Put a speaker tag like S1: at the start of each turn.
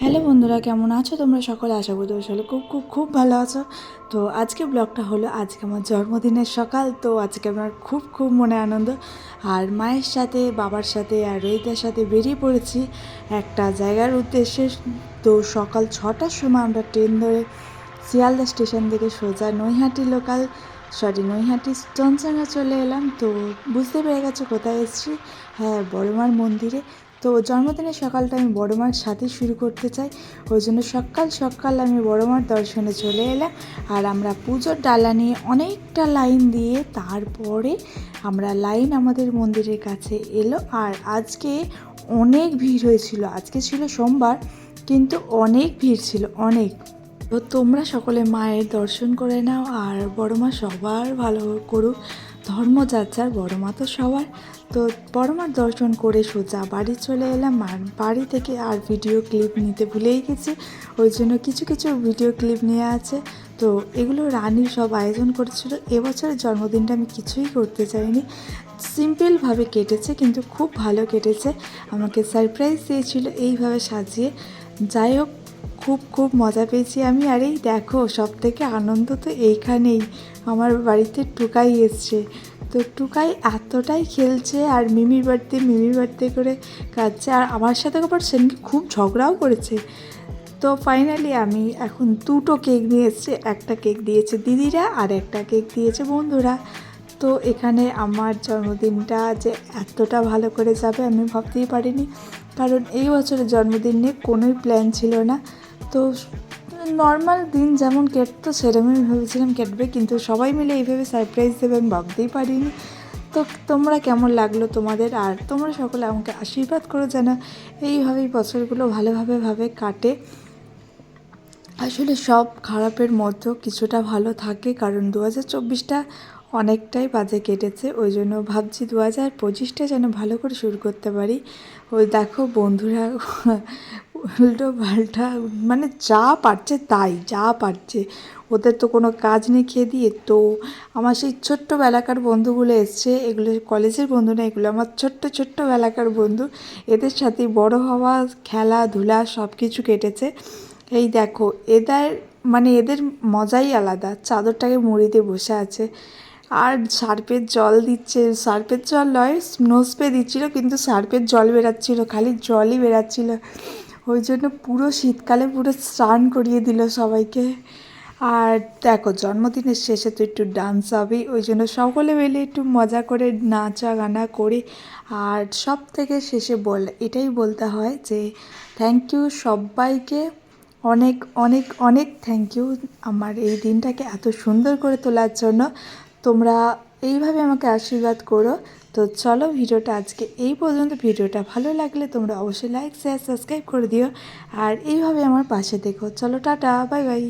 S1: Hello বন্ধুরা, কেমন আছো তোমরা সকলে? আশা করি তোমরা সকলে খুব খুব খুব ভালো আছো। তো আজকে ব্লগটা হলো আজকে আমার জন্মদিনের সকাল। তো আজকে আমার খুব খুব মনে আনন্দ। আর মায়ের সাথে, বাবার সাথে আর রোহিতের সাথে বেরিয়ে পড়েছি একটা জায়গার উদ্দেশ্যে। তো সকাল 6টার সময় আমরা ট্রেন ধরে শিয়ালদা স্টেশন থেকে সোজা নৈহাটি স্টোনচাঙ্গা চলে এলাম। তো বুঝতে পেরে গেছো কোথায় এসেছি? হ্যাঁ, বড়মার মন্দিরে। তো জন্মদিনের সকালটা আমি বড়মার সাথে শুরু করতে চাই, ওই জন্য সকাল সকাল আমি বড়মার দর্শনে চলে এলাম। আর আমরা পুজোর ডালা নিয়ে অনেকটা লাইন দিয়ে তারপরে লাইন আমাদের মন্দিরের কাছে এলো। আর আজকে অনেক ভিড় হয়েছিল, আজকে ছিল সোমবার, কিন্তু অনেক ভিড় ছিল, অনেক। তো তোমরা সকলে মায়ের দর্শন করে নাও। আর বড়মা সবার ভালো করুক, ধর্ম যার যার, বড়মা তো সবার। তো বড়মার দর্শন করে সোজা বাড়ি চলে এলাম। আর বাড়ি থেকে আর ভিডিও ক্লিপ নিতে ভুলেই গেছি, ওই জন্য কিছু কিছু ভিডিও ক্লিপ নিয়ে আছে। তো এগুলো রানী সব আয়োজন করেছিল। এবছরের জন্মদিনটা আমি কিছুই করতে চাইনি, সিম্পলভাবে কেটেছে, কিন্তু খুব ভালো কেটেছে। আমাকে সারপ্রাইজ দিয়েছিল এইভাবে সাজিয়ে। যাই হোক, খুব খুব মজা পেয়েছি আমি। আর এই দেখো, সব থেকে আনন্দ তো এইখানেই, আমার বাড়িতে টুকাই এসছে। তো টুকাই এতটাই খেলছে আর মিমির বাড়িতে করে কাঁদছে। আর আমার সাথে আবার সেদিনকে খুব ঝগড়াও করেছে। তো ফাইনালি আমি এখন দুটো কেক নিয়ে এসেছি, একটা কেক দিয়েছে দিদিরা আর একটা কেক দিয়েছে বন্ধুরা। তো এখানে আমার জন্মদিনটা যে এতটা ভালো করে যাবে আমি ভাবতেই পারিনি, কারণ এই বছরের জন্মদিন নিয়ে কোনোই প্ল্যান ছিল না। তো নর্মাল দিন যেমন কেটতো সেরকমই ভেবেছিলাম কেটবে, কিন্তু সবাই মিলে এইভাবে সারপ্রাইজ দেবে আমি ভাবতেই পারিনি। তো তোমরা কেমন লাগলো তোমাদের? আর তোমরা সকলে আমাকে আশীর্বাদ করো যেন এইভাবেই বছরগুলো ভালোভাবে কাটে। আসলে সব খারাপের মধ্যেও কিছুটা ভালো থাকে, কারণ 2024টা অনেকটাই বাজে কেটেছে। ওই জন্য ভাবছি 2025টা যেন ভালো করে শুরু করতে পারি। ওই দেখো বন্ধুরা উল্টো পাল্টা, মানে যা পারছে, ওদের তো কোনো কাজ নেই খেয়ে দিয়ে। তো আমার সেই ছোট্টবেলাকার বন্ধুগুলো এসছে, এগুলো কলেজের বন্ধু না, এগুলো আমার ছোট্টবেলাকার বন্ধু। এদের সাথেই বড় হওয়া, খেলাধুলা সব কিছু কেটেছে। এই দেখো, এদের মজাই আলাদা, চাদরটাকে মুড়ি দিয়ে বসে আছে। আর সার্ফের জল দিচ্ছে, সার্ফের জল নয়, স্নো স্প্রে দিচ্ছিলো, কিন্তু সার্ফের জল বেরাচ্ছিল, খালি জলই বেরাচ্ছিল। ওই জন্য পুরো শীতকালে পুরো স্নান করিয়ে দিল সবাইকে। আর দেখো, জন্মদিনের শেষে তো একটু ডান্স হবেই, ওই জন্য সকলে মিলে একটু মজা করে নাচা গানা করি। আর সব থেকে শেষে এটাই বলতে হয় যে থ্যাংক ইউ সবাইকে, অনেক অনেক অনেক থ্যাংক ইউ আমার এই দিনটাকে এত সুন্দর করে তোলার জন্য। তোমরা এইভাবে আমাকে আশীর্বাদ করো। তো চলো, ভিডিওটা আজকে এই পর্যন্ত। ভিডিওটা ভালো লাগলে তোমরা অবশ্যই লাইক, শেয়ার, সাবস্ক্রাইব করে দিও। আর এইভাবে আমার পাশে দেখো। চলো, টাটা, বাই বাই।